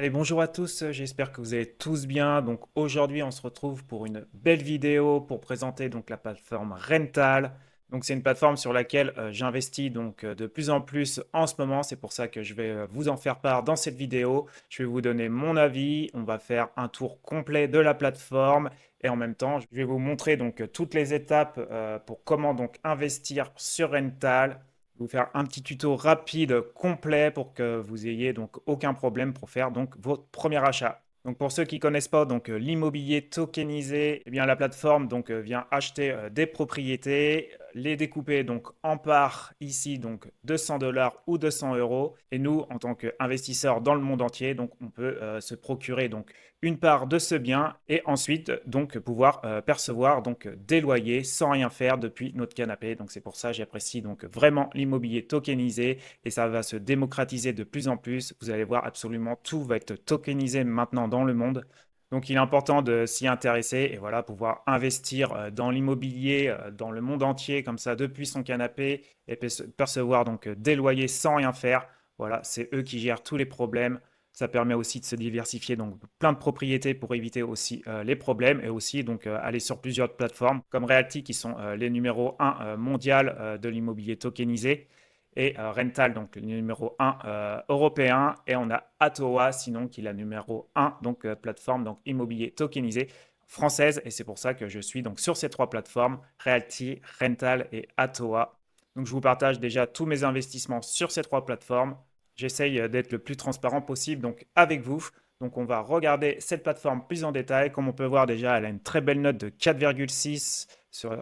Allez, bonjour à tous, j'espère que vous allez tous bien. Donc aujourd'hui, on se retrouve pour une belle vidéo pour présenter donc la plateforme Rental. Donc c'est une plateforme sur laquelle j'investis donc de plus en plus en ce moment. C'est pour ça que je vais vous en faire part dans cette vidéo. Je vais vous donner mon avis. On va faire un tour complet de la plateforme et en même temps, je vais vous montrer donc toutes les étapes pour comment donc investir sur Rental, vous faire un petit tuto rapide, complet pour que vous ayez donc aucun problème pour faire donc votre premier achat. Donc pour ceux qui ne connaissent pas donc l'immobilier tokenisé, eh bien la plateforme donc vient acheter des propriétés, les découper donc en parts ici donc 200 $ ou 200 euros et nous en tant qu'investisseurs dans le monde entier donc on peut se procurer donc une part de ce bien et ensuite donc pouvoir percevoir donc des loyers sans rien faire depuis notre canapé. Donc c'est pour ça que j'apprécie donc vraiment l'immobilier tokenisé et ça va se démocratiser de plus en plus. Vous allez voir, absolument tout va être tokenisé maintenant dans le monde. Donc il est important de s'y intéresser et voilà, pouvoir investir dans l'immobilier dans le monde entier comme ça depuis son canapé et percevoir donc des loyers sans rien faire. Voilà, c'est eux qui gèrent tous les problèmes. Ça permet aussi de se diversifier, donc plein de propriétés pour éviter aussi les problèmes et aussi donc aller sur plusieurs plateformes comme Realty qui sont les numéros 1 mondial de l'immobilier tokenisé et Rental donc le numéro 1 européen et on a Atoa sinon qui est la numéro 1 donc plateforme donc immobilier tokenisé française et c'est pour ça que je suis donc sur ces trois plateformes Realty, Rental et Atoa. Donc je vous partage déjà tous mes investissements sur ces trois plateformes. J'essaye d'être le plus transparent possible donc avec vous. Donc on va regarder cette plateforme plus en détail. Comme on peut voir déjà, elle a une très belle note de 4,6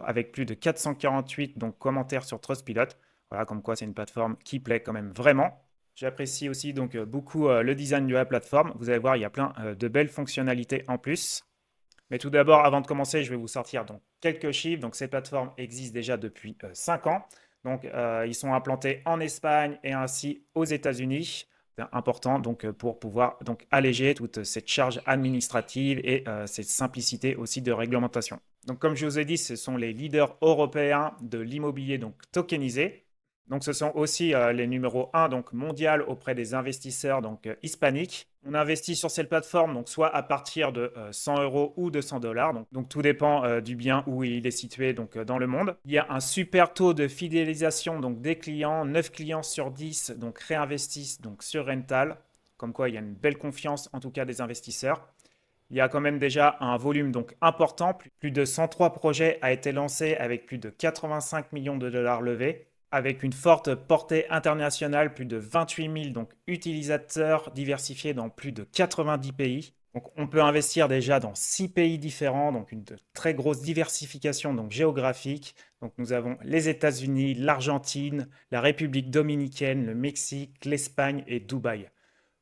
avec plus de 448 donc, commentaires sur Trustpilot. Voilà, comme quoi c'est une plateforme qui plaît quand même vraiment. J'apprécie aussi donc beaucoup le design de la plateforme. Vous allez voir, il y a plein de belles fonctionnalités en plus. Mais tout d'abord, avant de commencer, je vais vous sortir donc quelques chiffres. Donc cette plateforme existe déjà depuis 5 ans. Donc ils sont implantés en Espagne et ainsi aux États-Unis. C'est important donc pour pouvoir donc alléger toute cette charge administrative et cette simplicité aussi de réglementation. Donc comme je vous ai dit, ce sont les leaders européens de l'immobilier donc tokenisé. Donc ce sont aussi les numéros 1 donc mondial auprès des investisseurs donc hispaniques. On investit sur cette plateforme donc soit à partir de 100 euros ou 200 $. Donc tout dépend du bien où il est situé donc dans le monde. Il y a un super taux de fidélisation donc des clients, 9 clients sur 10 donc réinvestissent donc sur Rental. Comme quoi il y a une belle confiance en tout cas des investisseurs. Il y a quand même déjà un volume donc important. Plus de 103 projets a été lancé avec plus de 85 millions de dollars levés, avec une forte portée internationale, plus de 28 000 donc, utilisateurs diversifiés dans plus de 90 pays. Donc, on peut investir déjà dans 6 pays différents, donc une très grosse diversification donc, géographique. Donc, nous avons les États-Unis, l'Argentine, la République dominicaine, le Mexique, l'Espagne et Dubaï.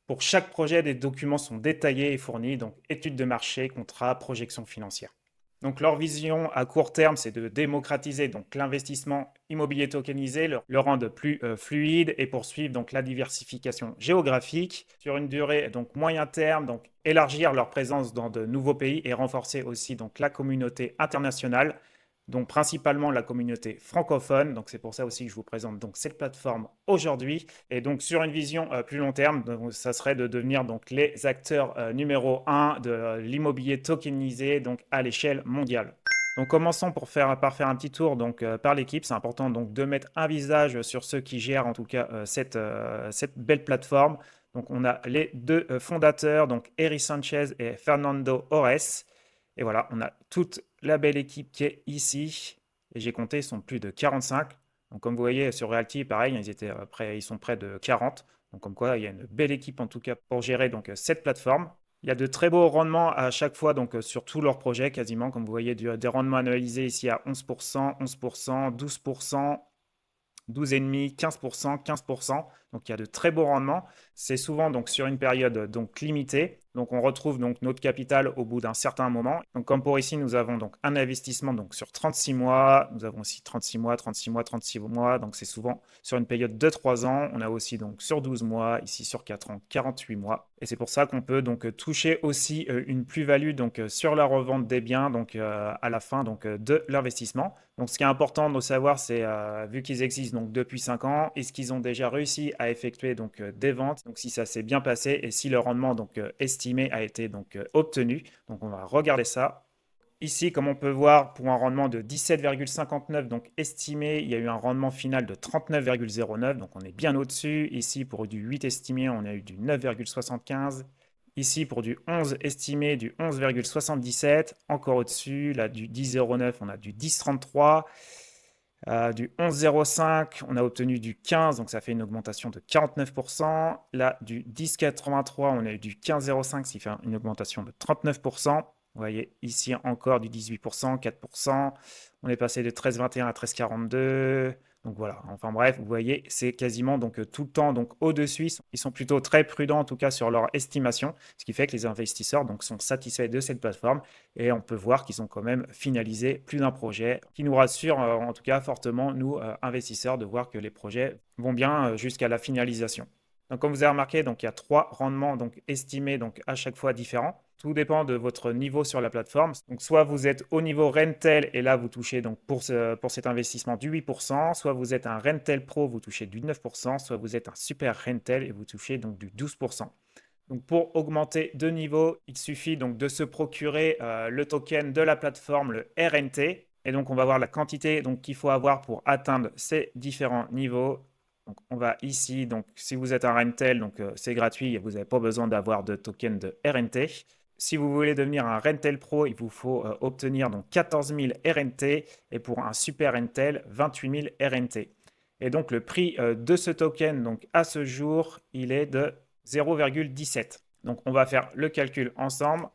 Pour chaque projet, des documents sont détaillés et fournis, donc études de marché, contrats, projections financières. Donc leur vision à court terme, c'est de démocratiser donc l'investissement immobilier tokenisé, le rendre plus fluide et poursuivre donc la diversification géographique sur une durée donc moyen terme, donc élargir leur présence dans de nouveaux pays et renforcer aussi donc la communauté internationale, donc principalement la communauté francophone. Donc c'est pour ça aussi que je vous présente donc cette plateforme aujourd'hui. Et donc sur une vision plus long terme, donc, ça serait de devenir donc les acteurs numéro 1 de l'immobilier tokenisé donc à l'échelle mondiale. Donc commençons par faire un petit tour donc par l'équipe. C'est important donc de mettre un visage sur ceux qui gèrent en tout cas cette belle plateforme. Donc on a les deux fondateurs, donc Eric Sanchez et Fernando Ores. Et voilà, on a toute la belle équipe qui est ici. Et j'ai compté, ils sont plus de 45. Donc comme vous voyez sur Realty, pareil, ils sont près de 40. Donc comme quoi, il y a une belle équipe en tout cas pour gérer donc cette plateforme. Il y a de très beaux rendements à chaque fois donc sur tous leurs projets quasiment. Comme vous voyez, des rendements annualisés ici à 11%, 11%, 12%, 12,5%, 15%, 15%. Donc il y a de très beaux rendements. C'est souvent donc sur une période donc limitée. Donc on retrouve donc notre capital au bout d'un certain moment. Donc comme pour ici, nous avons donc un investissement donc sur 36 mois. Nous avons aussi 36 mois, 36 mois, 36 mois. Donc c'est souvent sur une période de 3 ans. On a aussi donc sur 12 mois, ici sur 4 ans, 48 mois. Et c'est pour ça qu'on peut donc toucher aussi une plus-value donc sur la revente des biens donc à la fin donc de l'investissement. Donc ce qui est important de savoir, c'est vu qu'ils existent donc depuis 5 ans, est-ce qu'ils ont déjà réussi à effectuer donc des ventes, donc si ça s'est bien passé et si le rendement donc estimé a été donc obtenu. Donc on va regarder ça. Ici, comme on peut voir, pour un rendement de 17,59, donc estimé, il y a eu un rendement final de 39,09, donc on est bien au-dessus. Ici, pour du 8 estimé, on a eu du 9,75. Ici, pour du 11 estimé, du 11,77. Encore au-dessus, là, du 10,09, on a du 10,33. Du 11,05, on a obtenu du 15, donc ça fait une augmentation de 49%. Là, du 10,83, on a eu du 15,05, ce qui fait une augmentation de 39%. Vous voyez ici encore du 18%, 4%. On est passé de 13,21 à 13,42. Donc voilà, enfin bref, vous voyez, c'est quasiment donc tout le temps donc au-dessus. Ils sont plutôt très prudents en tout cas sur leur estimation, ce qui fait que les investisseurs donc sont satisfaits de cette plateforme et on peut voir qu'ils ont quand même finalisé plus d'un projet, qui nous rassure en tout cas fortement nous investisseurs de voir que les projets vont bien jusqu'à la finalisation. Donc, comme vous avez remarqué, donc, il y a 3 rendements donc, estimés donc, à chaque fois différents. Tout dépend de votre niveau sur la plateforme. Donc, soit vous êtes au niveau Rentel et là, vous touchez donc, pour cet investissement du 8%. Soit vous êtes un Rentel Pro, vous touchez du 9%. Soit vous êtes un Super Rentel et vous touchez donc du 12%. Donc pour augmenter de niveau, il suffit donc de se procurer le token de la plateforme, le RNT. Et donc on va voir la quantité qu'il faut avoir pour atteindre ces différents niveaux. Donc on va ici, donc si vous êtes un Rentel, donc c'est gratuit, vous n'avez pas besoin d'avoir de token de RNT. Si vous voulez devenir un Rentel Pro, il vous faut obtenir donc 14 000 RNT et pour un Super Rentel, 28 000 RNT. Et donc le prix de ce token donc à ce jour, il est de 0,17. Donc on va faire le calcul ensemble.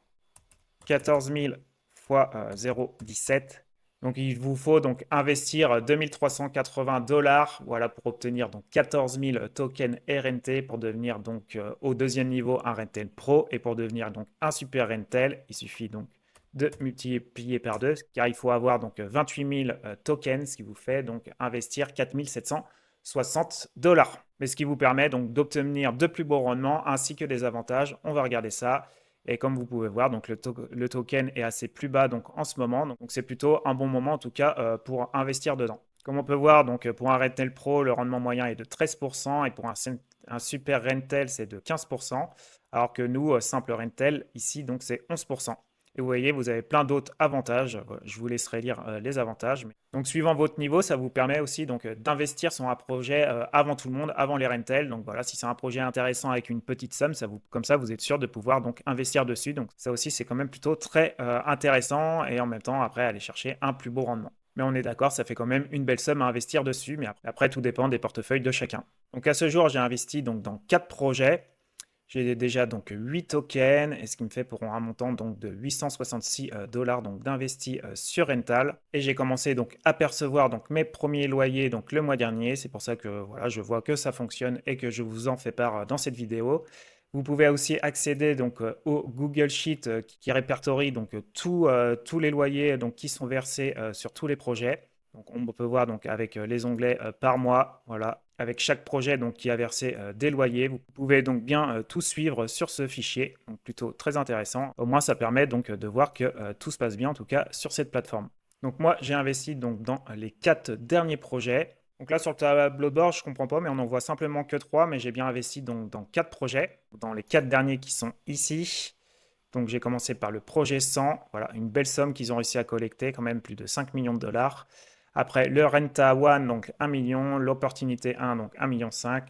14 000 fois 0,17. Donc il vous faut donc investir 2380 dollars voilà, pour obtenir donc 14 000 tokens RNT pour devenir donc au deuxième niveau un Rentel Pro et pour devenir donc un Super Rentel, il suffit donc de multiplier par 2 car il faut avoir donc 28 000 tokens, ce qui vous fait donc investir 4 760 dollars. Mais ce qui vous permet donc d'obtenir de plus beaux rendements ainsi que des avantages. On va regarder ça. Et comme vous pouvez voir, donc le token est assez plus bas donc, en ce moment. Donc c'est plutôt un bon moment en tout cas pour investir dedans. Comme on peut voir, donc, pour un Rentel Pro, le rendement moyen est de 13% et pour un Super Rentel, c'est de 15%. Alors que nous, simple Rentel, ici, donc c'est 11%. Et vous voyez, vous avez plein d'autres avantages. Je vous laisserai lire les avantages. Donc, suivant votre niveau, ça vous permet aussi donc d'investir sur un projet avant tout le monde, avant les rentals. Donc voilà, si c'est un projet intéressant avec une petite somme, comme ça, vous êtes sûr de pouvoir donc investir dessus. Donc ça aussi, c'est quand même plutôt très intéressant et en même temps, après, aller chercher un plus beau rendement. Mais on est d'accord, ça fait quand même une belle somme à investir dessus. Mais après, tout dépend des portefeuilles de chacun. Donc à ce jour, j'ai investi donc dans 4 projets. J'ai déjà donc 8 tokens, et ce qui me fait pour un montant donc de 866 dollars donc d'investi sur Rental. Et j'ai commencé donc à percevoir donc mes premiers loyers donc le mois dernier. C'est pour ça que voilà, je vois que ça fonctionne et que je vous en fais part dans cette vidéo. Vous pouvez aussi accéder donc au Google Sheet qui répertorie donc tous les loyers donc qui sont versés sur tous les projets. Donc on peut voir donc avec les onglets par mois, voilà, avec chaque projet donc qui a versé des loyers. Vous pouvez donc bien tout suivre sur ce fichier, donc plutôt très intéressant. Au moins ça permet donc de voir que tout se passe bien en tout cas sur cette plateforme. Donc moi j'ai investi donc dans les 4 derniers projets. Donc là sur le tableau de bord je comprends pas mais on en voit simplement que 3, mais j'ai bien investi donc dans 4 projets, dans les 4 derniers qui sont ici. Donc j'ai commencé par le projet 100, voilà, une belle somme qu'ils ont réussi à collecter, quand même plus de 5 millions de dollars. Après le Renta One, donc 1 million, l'Opportunité 1, donc 1,5 million.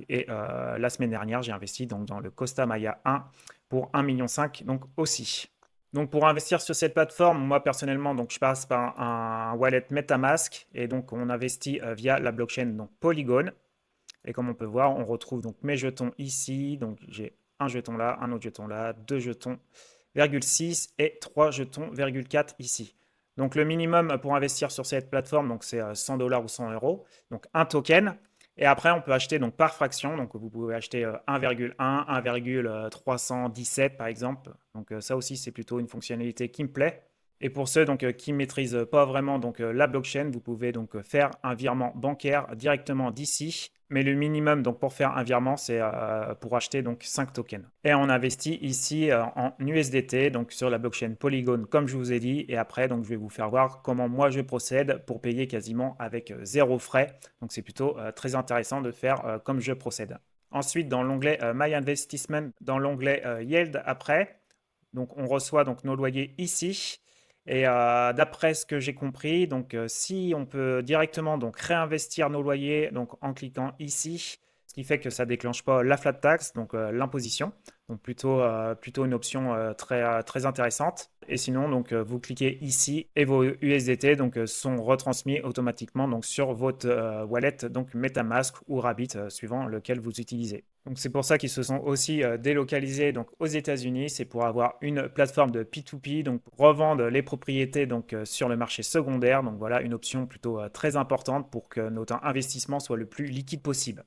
Et la semaine dernière, j'ai investi donc, dans le Costa Maya 1 pour 1,5 million donc aussi. Donc pour investir sur cette plateforme, moi personnellement, donc je passe par un wallet MetaMask et donc on investit via la blockchain donc Polygon. Et comme on peut voir, on retrouve donc mes jetons ici. Donc j'ai un jeton là, un autre jeton là, 2 jetons 0,6 et 3 jetons 0,4 ici. Donc le minimum pour investir sur cette plateforme, donc c'est 100 dollars ou 100 euros. Donc un token. Et après, on peut acheter donc par fraction. Donc, vous pouvez acheter 1,1, 1,317 par exemple. Donc, ça aussi, c'est plutôt une fonctionnalité qui me plaît. Et pour ceux donc, qui ne maîtrisent pas vraiment donc, la blockchain, vous pouvez donc faire un virement bancaire directement d'ici. Mais le minimum donc, pour faire un virement, c'est pour acheter donc 5 tokens. Et on investit ici en USDT, donc sur la blockchain Polygon, comme je vous ai dit. Et après, donc, je vais vous faire voir comment moi je procède pour payer quasiment avec zéro frais. Donc, c'est plutôt très intéressant de faire comme je procède. Ensuite, dans l'onglet My Investment, dans l'onglet Yield après, donc on reçoit donc nos loyers ici. Et d'après ce que j'ai compris, donc si on peut directement donc réinvestir nos loyers donc en cliquant ici, ce qui fait que ça déclenche pas la flat tax, donc l'imposition. Donc plutôt une option très intéressante. Et sinon, donc vous cliquez ici et vos USDT donc sont retransmis automatiquement donc sur votre wallet donc MetaMask ou Rabbit suivant lequel vous utilisez. Donc c'est pour ça qu'ils se sont aussi délocalisés donc aux États-Unis, c'est pour avoir une plateforme de P2P, donc pour revendre les propriétés donc sur le marché secondaire. Donc voilà une option plutôt très importante pour que notre investissement soit le plus liquide possible.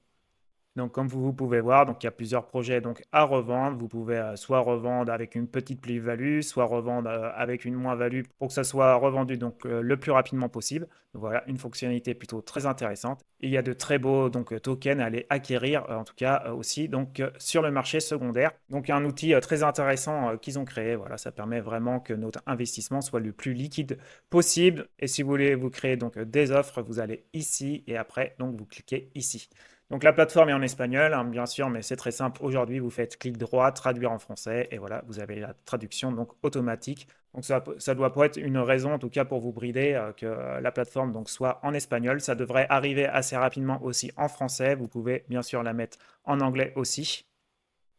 Donc, comme vous pouvez voir, donc il y a plusieurs projets donc à revendre. Vous pouvez soit revendre avec une petite plus-value, soit revendre avec une moins-value pour que ça soit revendu donc le plus rapidement possible. Donc, voilà, une fonctionnalité plutôt très intéressante. Il y a de très beaux donc tokens à aller acquérir, en tout cas aussi donc sur le marché secondaire. Donc, un outil très intéressant qu'ils ont créé. Voilà, ça permet vraiment que notre investissement soit le plus liquide possible. Et si vous voulez vous créer donc des offres, vous allez ici et après donc vous cliquez ici. Donc la plateforme est en espagnol, hein, bien sûr, mais c'est très simple. Aujourd'hui, vous faites clic droit, traduire en français, et voilà, vous avez la traduction donc automatique. Donc ça doit pas être une raison, en tout cas pour vous brider, que la plateforme donc soit en espagnol. Ça devrait arriver assez rapidement aussi en français. Vous pouvez bien sûr la mettre en anglais aussi.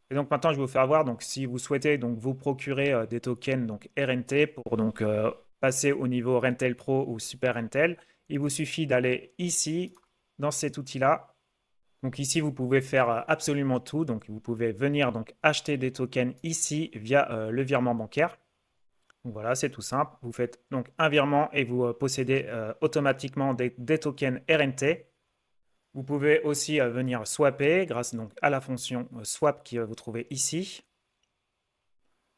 Et donc maintenant, je vais vous faire voir. Donc si vous souhaitez donc vous procurer des tokens donc RNT pour donc passer au niveau Rentel Pro ou Super Rentel, il vous suffit d'aller ici dans cet outil-là. Donc ici, vous pouvez faire absolument tout. Donc vous pouvez venir donc acheter des tokens ici via le virement bancaire. Donc voilà, c'est tout simple. Vous faites donc un virement et vous possédez automatiquement des tokens RNT. Vous pouvez aussi venir swapper grâce donc à la fonction swap que vous trouvez ici.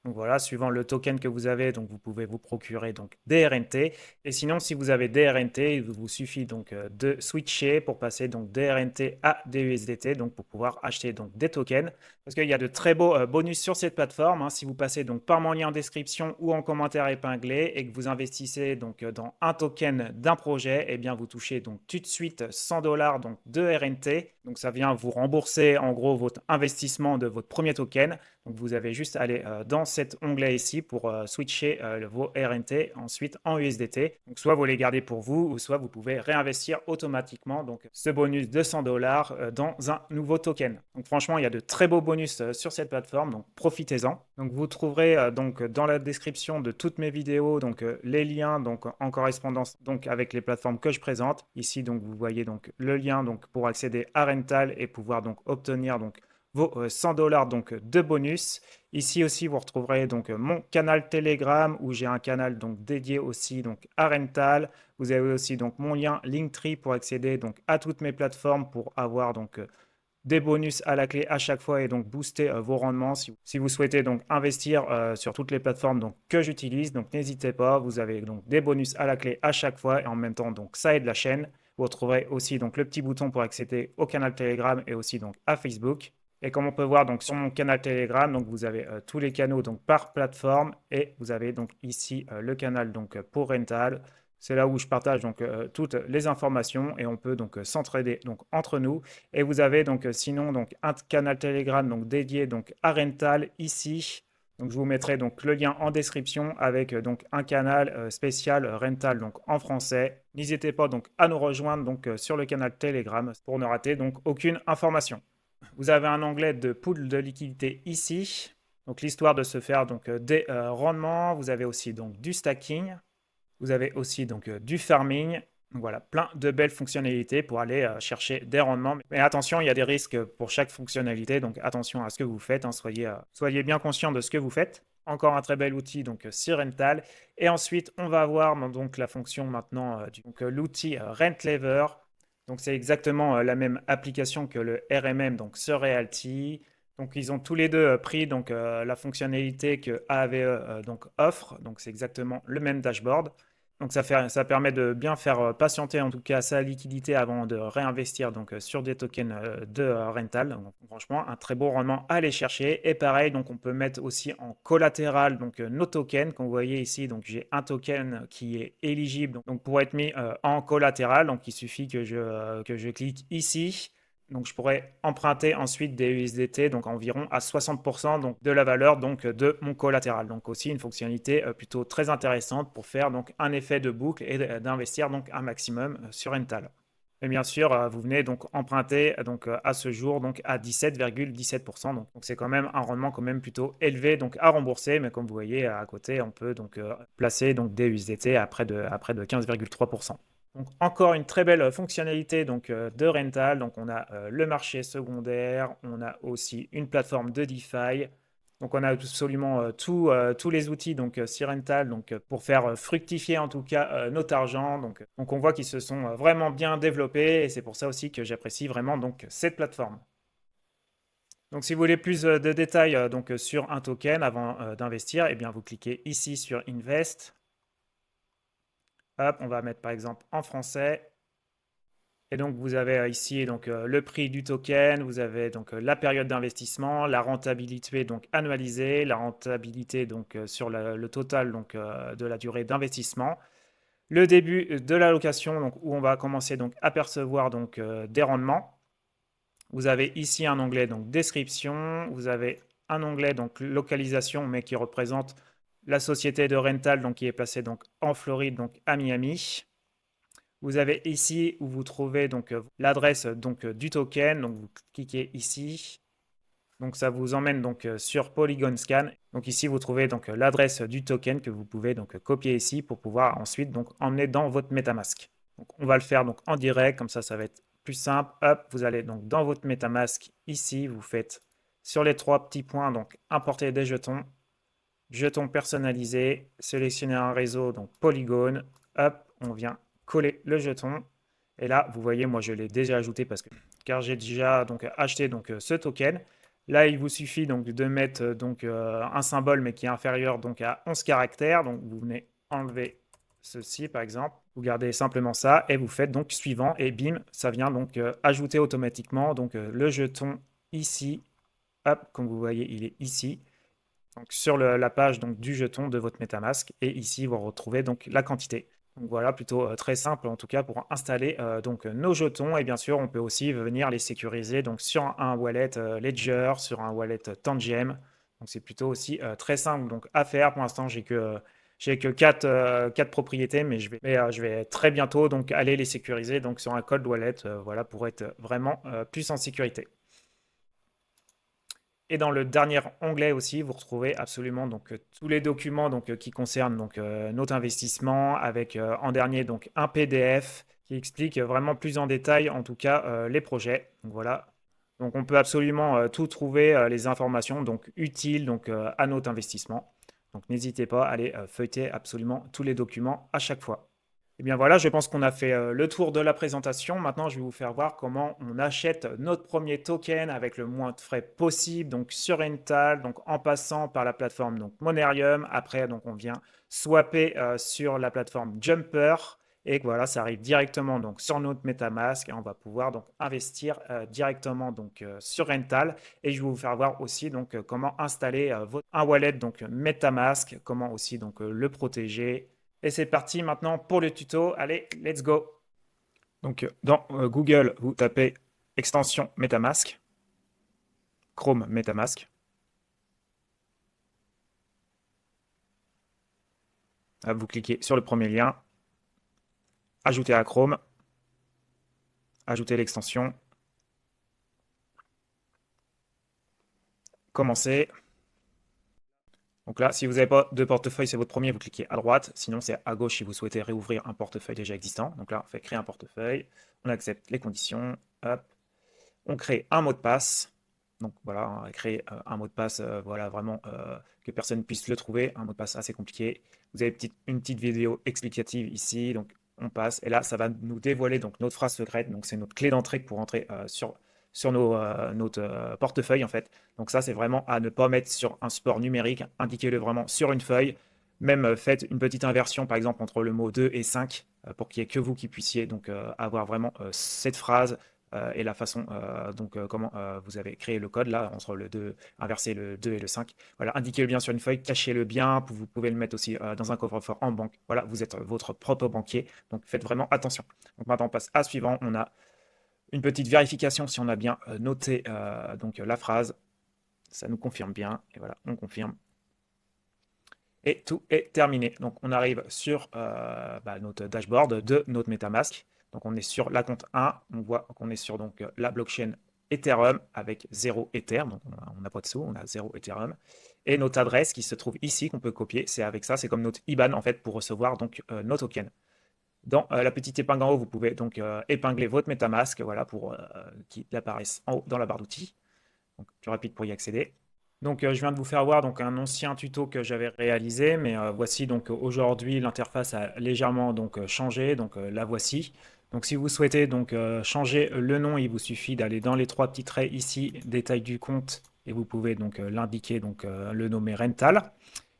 Donc voilà, suivant le token que vous avez, donc vous pouvez vous procurer donc des RNT. Et sinon, si vous avez des RNT, il vous suffit donc de switcher pour passer donc des RNT à des USDT, donc pour pouvoir acheter donc des tokens. Parce qu'il y a de très beaux bonus sur cette plateforme, hein. Si vous passez donc par mon lien en description ou en commentaire épinglé et que vous investissez donc dans un token d'un projet, eh bien vous touchez donc tout de suite 100 $ donc de RNT. Donc ça vient vous rembourser en gros votre investissement de votre premier token. Donc vous avez juste à aller dans cet onglet ici pour switcher vos RNT ensuite en USDT. Donc soit vous les gardez pour vous ou soit vous pouvez réinvestir automatiquement donc ce bonus de 100 $ dans un nouveau token. Donc franchement, il y a de très beaux bonus sur cette plateforme, donc profitez-en. Donc vous trouverez donc dans la description de toutes mes vidéos donc les liens donc en correspondance donc avec les plateformes que je présente. Ici donc vous voyez donc le lien donc pour accéder à Rental et pouvoir donc obtenir donc vos 100 $ donc de bonus. Ici aussi, vous retrouverez donc mon canal Telegram où j'ai un canal donc dédié aussi donc à Rental. Vous avez aussi donc mon lien Linktree pour accéder donc à toutes mes plateformes pour avoir donc des bonus à la clé à chaque fois et donc booster vos rendements si vous souhaitez donc investir sur toutes les plateformes donc que j'utilise. Donc n'hésitez pas, vous avez donc des bonus à la clé à chaque fois et en même temps donc ça aide la chaîne. Vous retrouverez aussi donc le petit bouton pour accéder au canal Telegram et aussi donc à Facebook. Et comme on peut voir donc sur mon canal Telegram, donc vous avez tous les canaux donc par plateforme et vous avez donc ici le canal donc pour Rental. C'est là où je partage donc toutes les informations et on peut donc s'entraider donc entre nous. Et vous avez donc sinon donc un canal Telegram donc dédié donc à Rental ici. Donc je vous mettrai donc le lien en description avec donc un canal spécial Rental donc en français. N'hésitez pas donc à nous rejoindre donc sur le canal Telegram pour ne rater donc aucune information. Vous avez un onglet de pool de liquidité ici. Donc l'histoire de se faire donc des rendements. Vous avez aussi donc du stacking. Vous avez aussi donc du farming. Donc voilà, plein de belles fonctionnalités pour aller chercher des rendements. Mais attention, il y a des risques pour chaque fonctionnalité. Donc attention à ce que vous faites, hein. Soyez bien conscient de ce que vous faites. Encore un très bel outil donc sur Rental. Et ensuite, on va avoir donc la fonction maintenant donc l'outil Rent Lever. Donc c'est exactement la même application que le RMM, donc sur Realty. Donc ils ont tous les deux pris donc la fonctionnalité que AVE donc offre. Donc c'est exactement le même dashboard. Donc ça permet de bien faire patienter en tout cas sa liquidité avant de réinvestir donc sur des tokens de rental. Donc, franchement, un très beau rendement à aller chercher. Et pareil, donc on peut mettre aussi en collatéral donc nos tokens. Comme vous voyez ici, donc j'ai un token qui est éligible donc pour être mis en collatéral. Donc il suffit que je clique ici. Donc, je pourrais emprunter ensuite des USDT, donc environ à 60% donc, de la valeur donc, de mon collatéral. Donc, aussi une fonctionnalité plutôt très intéressante pour faire donc, un effet de boucle et d'investir donc, un maximum sur Rental. Et bien sûr, vous venez donc emprunter donc, à ce jour donc, à 17,17%. Donc, c'est quand même un rendement quand même plutôt élevé donc, à rembourser. Mais comme vous voyez, à côté, on peut donc, placer donc, des USDT à près de 15,3%. Donc, encore une très belle fonctionnalité donc, de rental. Donc, on a le marché secondaire, on a aussi une plateforme de DeFi. Donc, on a absolument tous les outils donc, sur rental donc, pour faire fructifier en tout cas notre argent. Donc on voit qu'ils se sont vraiment bien développés et c'est pour ça aussi que j'apprécie vraiment donc, cette plateforme. Donc, si vous voulez plus de détails donc, sur un token avant d'investir, eh bien, vous cliquez ici sur Invest. Hop, on va mettre par exemple en français. Et donc, vous avez ici donc, le prix du token, vous avez donc la période d'investissement, la rentabilité donc annualisée, la rentabilité donc sur le total donc de la durée d'investissement, le début de l'allocation donc où on va commencer donc à percevoir donc des rendements. Vous avez ici un onglet donc description, vous avez un onglet donc localisation mais qui représente la société de rental donc qui est placée donc en Floride donc à Miami. Vous avez ici où vous trouvez donc l'adresse donc du token. Donc vous cliquez ici. Donc ça vous emmène donc sur Polygon Scan. Donc ici vous trouvez donc l'adresse du token que vous pouvez donc copier ici pour pouvoir ensuite donc emmener dans votre MetaMask. Donc on va le faire donc en direct, comme ça va être plus simple. Hop, vous allez donc dans votre MetaMask ici, vous faites sur les trois petits points donc importer des jetons, jetons personnalisés, sélectionner un réseau donc Polygon. Hop, on vient coller le jeton. Et là, vous voyez, moi je l'ai déjà ajouté car j'ai déjà donc acheté donc ce token. Là, il vous suffit donc de mettre donc un symbole mais qui est inférieur donc à 11 caractères. Donc vous venez enlever ceci par exemple. Vous gardez simplement ça et vous faites donc suivant et bim, ça vient donc ajouter automatiquement donc le jeton ici. Hop, comme vous voyez, il est ici. Donc, sur la page donc, du jeton de votre MetaMask et ici vous retrouvez donc la quantité. Donc voilà, plutôt très simple en tout cas pour installer donc nos jetons et bien sûr on peut aussi venir les sécuriser donc sur un wallet Ledger, sur un wallet Tangiem. Donc c'est plutôt aussi très simple donc à faire. Pour l'instant j'ai que 4 propriétés mais je vais très bientôt donc aller les sécuriser donc sur un cold wallet voilà pour être vraiment plus en sécurité. Et dans le dernier onglet aussi, vous retrouvez absolument donc tous les documents donc qui concernent donc notre investissement avec en dernier donc un PDF qui explique vraiment plus en détail en tout cas les projets. Donc voilà. Donc on peut absolument tout trouver les informations donc utiles donc à notre investissement. Donc n'hésitez pas à aller feuilleter absolument tous les documents à chaque fois. Et bien voilà, je pense qu'on a fait le tour de la présentation. Maintenant, je vais vous faire voir comment on achète notre premier token avec le moins de frais possible, donc sur Rental, donc en passant par la plateforme donc Monerium. Après, donc on vient swapper sur la plateforme Jumper. Et voilà, ça arrive directement donc sur notre MetaMask et on va pouvoir donc investir directement donc sur Rental. Et je vais vous faire voir aussi donc comment installer un wallet donc MetaMask, comment aussi donc le protéger. Et c'est parti maintenant pour le tuto. Allez, let's go. Donc dans Google, vous tapez extension MetaMask, Chrome MetaMask. Vous cliquez sur le premier lien, ajouter à Chrome, ajouter l'extension, commencer. Donc là, si vous n'avez pas de portefeuille, c'est votre premier, vous cliquez à droite. Sinon, c'est à gauche si vous souhaitez réouvrir un portefeuille déjà existant. Donc là, on fait créer un portefeuille. On accepte les conditions. Hop. On crée un mot de passe. Donc voilà, on va créer un mot de passe voilà, vraiment que personne ne puisse le trouver. Un mot de passe assez compliqué. Vous avez une petite vidéo explicative ici. Donc on passe et là, ça va nous dévoiler donc notre phrase secrète. Donc, c'est notre clé d'entrée pour entrer sur notre portefeuille en fait. Donc ça, c'est vraiment à ne pas mettre sur un support numérique. Indiquez-le vraiment sur une feuille. Même faites une petite inversion, par exemple, entre le mot 2 et 5 pour qu'il n'y ait que vous qui puissiez donc avoir vraiment cette phrase et la façon comment vous avez créé le code là entre le 2, inverser le 2 et le 5. Voilà, indiquez-le bien sur une feuille, cachez-le bien, vous pouvez le mettre aussi dans un coffre-fort en banque. Voilà, vous êtes votre propre banquier, donc faites vraiment attention. Donc maintenant on passe à suivant, on a une petite vérification si on a bien noté donc la phrase. Ça nous confirme bien, et voilà, on confirme. Et tout est terminé. Donc on arrive sur notre dashboard de notre MetaMask. Donc on est sur la compte 1, on voit qu'on est sur donc, la blockchain Ethereum avec 0 Ether, donc on n'a pas de sous, on a 0 Ethereum. Et notre adresse qui se trouve ici, qu'on peut copier, c'est avec ça, c'est comme notre IBAN en fait pour recevoir donc nos tokens. Dans la petite épingle en haut, vous pouvez donc épingler votre MetaMask, voilà, pour qu'il apparaisse en haut dans la barre d'outils. Donc plus rapide pour y accéder. Donc je viens de vous faire voir donc un ancien tuto que j'avais réalisé, mais voici donc aujourd'hui l'interface a légèrement donc changé, donc la voici. Donc si vous souhaitez donc changer le nom, il vous suffit d'aller dans les trois petits traits ici, détail du compte, et vous pouvez donc l'indiquer, donc le nommer Rental.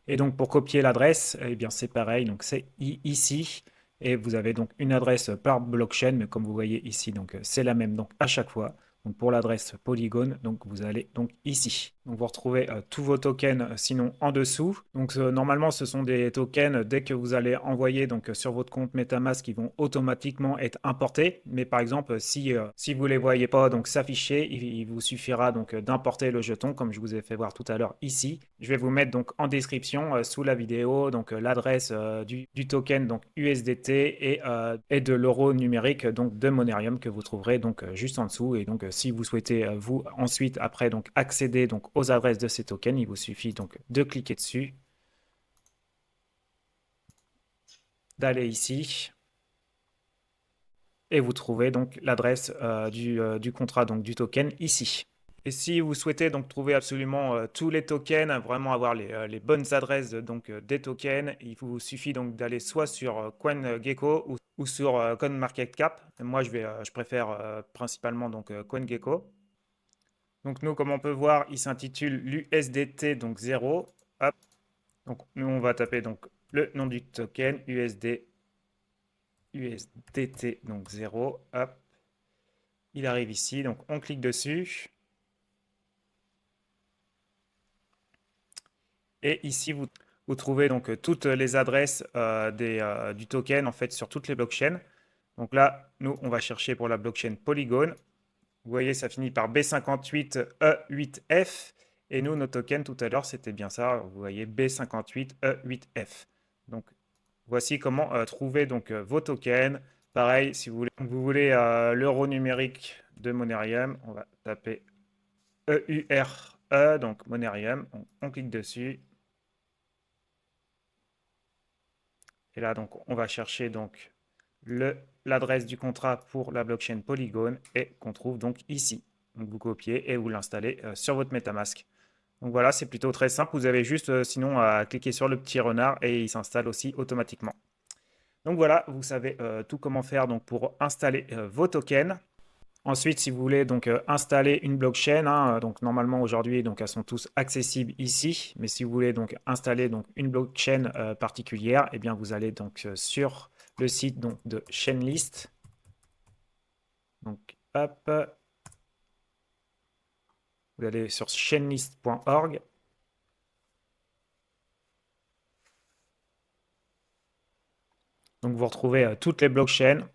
Et donc pour copier l'adresse, eh bien c'est pareil, donc c'est ici, et vous avez donc une adresse par blockchain, mais comme vous voyez ici, donc c'est la même donc à chaque fois. Donc pour l'adresse Polygon, donc vous allez donc ici. Donc vous retrouvez tous vos tokens sinon en dessous. Donc normalement ce sont des tokens dès que vous allez envoyer donc sur votre compte MetaMask qui vont automatiquement être importés. Mais par exemple si vous les voyez pas donc s'afficher, il vous suffira donc d'importer le jeton comme je vous ai fait voir tout à l'heure ici. Je vais vous mettre donc en description sous la vidéo donc l'adresse du token donc USDT et de l'euro numérique donc de Monerium que vous trouverez donc juste en dessous. Et donc si vous souhaitez vous ensuite après donc accéder donc aux adresses de ces tokens, il vous suffit donc de cliquer dessus, d'aller ici et vous trouvez donc l'adresse du contrat donc du token ici. Et si vous souhaitez donc trouver absolument tous les tokens, vraiment avoir les bonnes adresses donc des tokens, il vous suffit donc d'aller soit sur CoinGecko ou sur CoinMarketCap. Moi je préfère principalement donc CoinGecko. Donc nous, comme on peut voir, il s'intitule l'USDT, donc 0. Hop. Donc nous, on va taper donc le nom du token, USDT, donc 0. Hop. Il arrive ici, donc on clique dessus. Et ici, vous trouvez donc toutes les adresses du token en fait sur toutes les blockchains. Donc là, nous, on va chercher pour la blockchain Polygon. Vous voyez, ça finit par B58E8F. Et nous, nos tokens, tout à l'heure, c'était bien ça. Vous voyez, B58E8F. Donc, voici comment trouver donc, vos tokens. Pareil, si vous voulez l'euro numérique de Monerium, on va taper EURE, donc Monerium. On clique dessus. Et là, donc, on va chercher donc l'adresse du contrat pour la blockchain Polygon et qu'on trouve donc ici. Donc vous copiez et vous l'installez sur votre MetaMask. Donc voilà, c'est plutôt très simple. Vous avez juste sinon à cliquer sur le petit renard et il s'installe aussi automatiquement. Donc voilà, vous savez tout comment faire donc, pour installer vos tokens. Ensuite, si vous voulez donc installer une blockchain, hein, donc normalement aujourd'hui donc elles sont tous accessibles ici, mais si vous voulez donc installer donc une blockchain particulière, eh bien vous allez donc sur le site donc de Chainlist. Donc hop, vous allez sur chainlist.org. Donc vous retrouvez toutes les blockchains.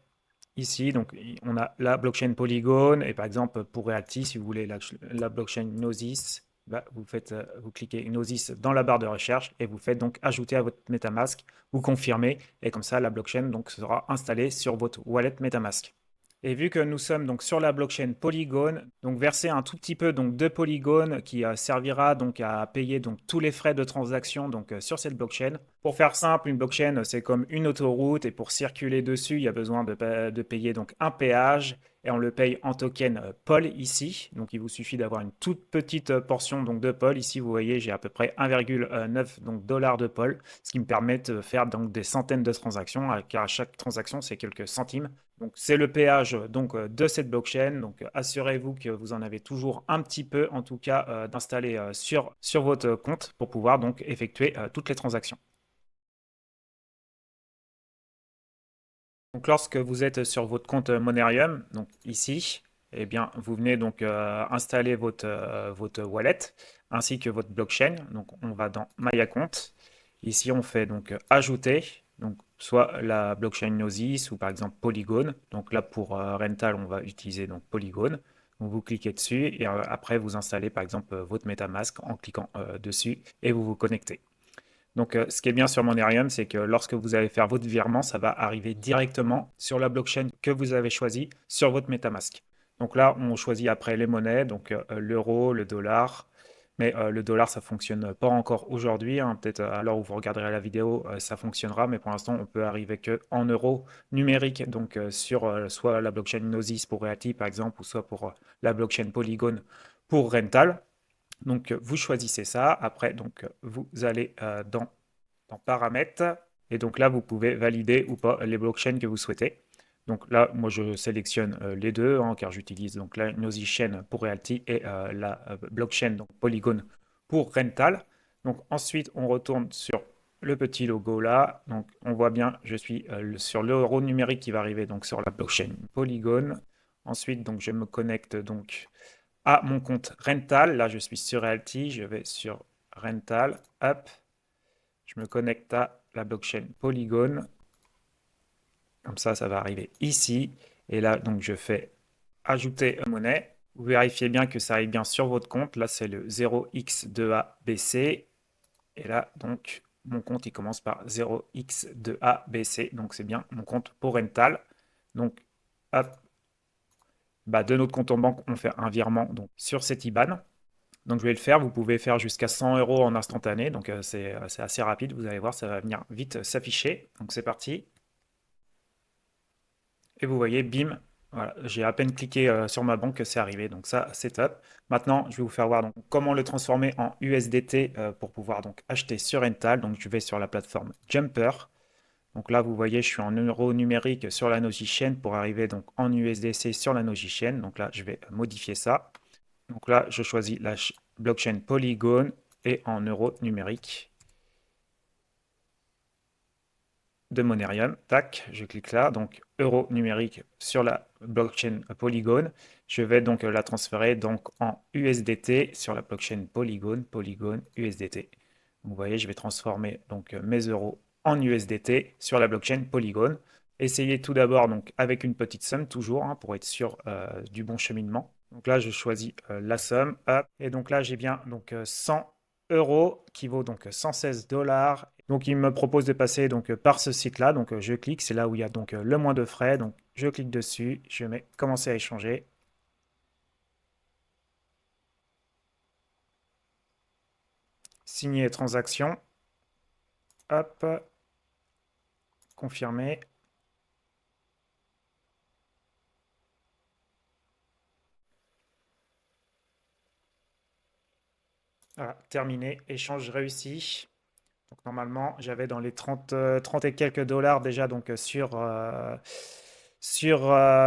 Ici, donc, on a la blockchain Polygon et par exemple pour Realty, si vous voulez la blockchain Gnosis, bah, vous cliquez Gnosis dans la barre de recherche et vous faites donc ajouter à votre MetaMask, vous confirmez et comme ça la blockchain donc sera installée sur votre wallet MetaMask. Et vu que nous sommes donc sur la blockchain Polygon, donc verser un tout petit peu donc de Polygon qui servira donc à payer donc tous les frais de transaction donc sur cette blockchain. Pour faire simple, une blockchain c'est comme une autoroute et pour circuler dessus, il y a besoin de payer donc un péage et on le paye en token POL ici. Donc il vous suffit d'avoir une toute petite portion donc de POL. Ici vous voyez j'ai à peu près 1,9 donc dollars de POL, ce qui me permet de faire donc des centaines de transactions car à chaque transaction c'est quelques centimes. Donc c'est le péage donc de cette blockchain. Donc assurez-vous que vous en avez toujours un petit peu en tout cas d'installer sur votre compte pour pouvoir donc effectuer toutes les transactions. Donc lorsque vous êtes sur votre compte Monerium, donc ici, eh bien, vous venez donc installer votre wallet ainsi que votre blockchain. Donc on va dans My Account. Ici on fait donc ajouter, donc soit la blockchain Gnosis ou par exemple Polygon. Donc là pour Rental on va utiliser donc Polygon. Donc vous cliquez dessus et après vous installez par exemple votre MetaMask en cliquant dessus et vous vous connectez. Donc, ce qui est bien sur Monerium, c'est que lorsque vous allez faire votre virement, ça va arriver directement sur la blockchain que vous avez choisie sur votre MetaMask. Donc là, on choisit après les monnaies, donc l'euro, le dollar. Mais le dollar, ça ne fonctionne pas encore aujourd'hui, hein. Peut-être à l'heure où vous regarderez la vidéo, ça fonctionnera. Mais pour l'instant, on peut arriver qu'en euros numériques, donc sur soit la blockchain Gnosis pour Realty, par exemple, ou soit pour la blockchain Polygon pour Rental. Donc, vous choisissez ça. Après, donc, vous allez dans Paramètres. Et donc là, vous pouvez valider ou pas les blockchains que vous souhaitez. Donc là, moi, je sélectionne les deux, hein, car j'utilise donc la Gnosis Chain pour Realty et la blockchain, donc Polygon pour Rental. Donc ensuite, on retourne sur le petit logo là. Donc on voit bien, je suis sur l'euro numérique qui va arriver donc sur la blockchain Polygon. Ensuite, donc je me connecte donc à mon compte Rental. Là, je suis sur Realty. Je vais sur Rental. Hop. Je me connecte à la blockchain Polygon. Comme ça va arriver ici. Et là, donc, je fais ajouter une monnaie. Vous vérifiez bien que ça arrive bien sur votre compte. Là, c'est le 0x2ABC. Et là, donc, mon compte, il commence par 0x2ABC. Donc, c'est bien mon compte pour Rental. Donc, hop, bah, de notre compte en banque, on fait un virement donc, sur cet IBAN. Donc je vais le faire, vous pouvez faire jusqu'à 100 euros en instantané, donc c'est assez rapide, vous allez voir, ça va venir vite s'afficher. Donc c'est parti, et vous voyez, bim, voilà, j'ai à peine cliqué sur ma banque que c'est arrivé, donc ça c'est top. Maintenant, je vais vous faire voir donc, comment le transformer en USDT pour pouvoir donc acheter sur Rental. Donc je vais sur la plateforme Jumper. Donc là, vous voyez, je suis en euros numérique sur la Noji Chain pour arriver donc en USDC sur la Noji Chain. Donc là, je vais modifier ça. Donc là, je choisis la blockchain Polygon et en euros numériques de Monerium. Tac, je clique là. Donc euro numérique sur la blockchain Polygon. Je vais donc la transférer donc en USDT sur la blockchain Polygon, Polygon USDT. Vous voyez, je vais transformer donc mes euros en USDT sur la blockchain Polygon. Essayez tout d'abord donc avec une petite somme toujours hein, pour être sûr du bon cheminement. Donc là, je choisis la somme. Hop. Et donc là, j'ai bien donc 100 euros qui vaut donc 116 dollars. Donc il me propose de passer donc par ce site-là. Donc je clique, c'est là où il y a donc le moins de frais. Donc je clique dessus, je mets commencer à échanger. Signer transaction. Hop, confirmer. Voilà, terminé, échange réussi. Donc normalement, j'avais dans les 30 et quelques dollars déjà donc sur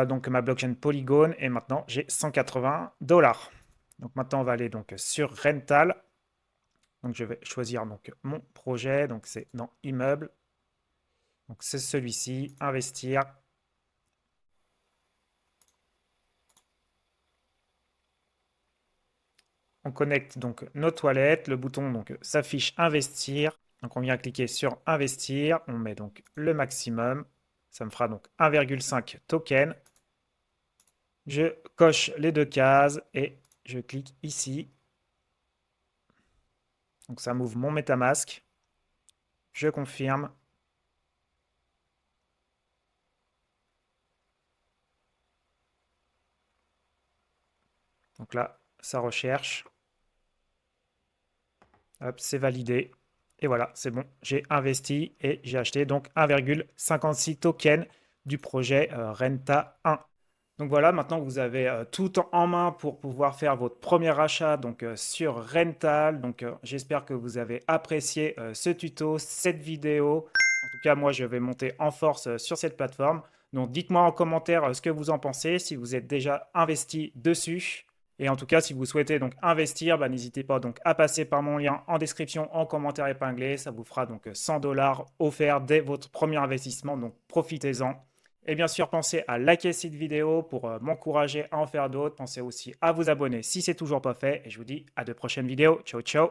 donc ma blockchain Polygon et maintenant j'ai 180 dollars. Donc maintenant on va aller donc sur Rental. Donc je vais choisir donc mon projet, donc c'est dans immeuble. Donc c'est celui-ci, investir. On connecte donc nos toilettes, le bouton donc s'affiche investir. Donc on vient cliquer sur investir, on met donc le maximum. Ça me fera donc 1,5 token. Je coche les deux cases et je clique ici. Donc ça m'ouvre mon MetaMask. Je confirme. Donc là, ça recherche. Hop, c'est validé. Et voilà, c'est bon, j'ai investi et j'ai acheté donc 1,56 tokens du projet Renta 1. Donc voilà, maintenant vous avez tout en main pour pouvoir faire votre premier achat donc, sur Rental. Donc j'espère que vous avez apprécié ce tuto, cette vidéo. En tout cas, moi je vais monter en force sur cette plateforme. Donc dites-moi en commentaire ce que vous en pensez, si vous êtes déjà investi dessus. Et en tout cas, si vous souhaitez donc investir, bah, n'hésitez pas donc à passer par mon lien en description, en commentaire épinglé. Ça vous fera donc 100 dollars offerts dès votre premier investissement. Donc profitez-en. Et bien sûr, pensez à liker cette vidéo pour m'encourager à en faire d'autres. Pensez aussi à vous abonner si c'est toujours pas fait. Et je vous dis à de prochaines vidéos. Ciao, ciao!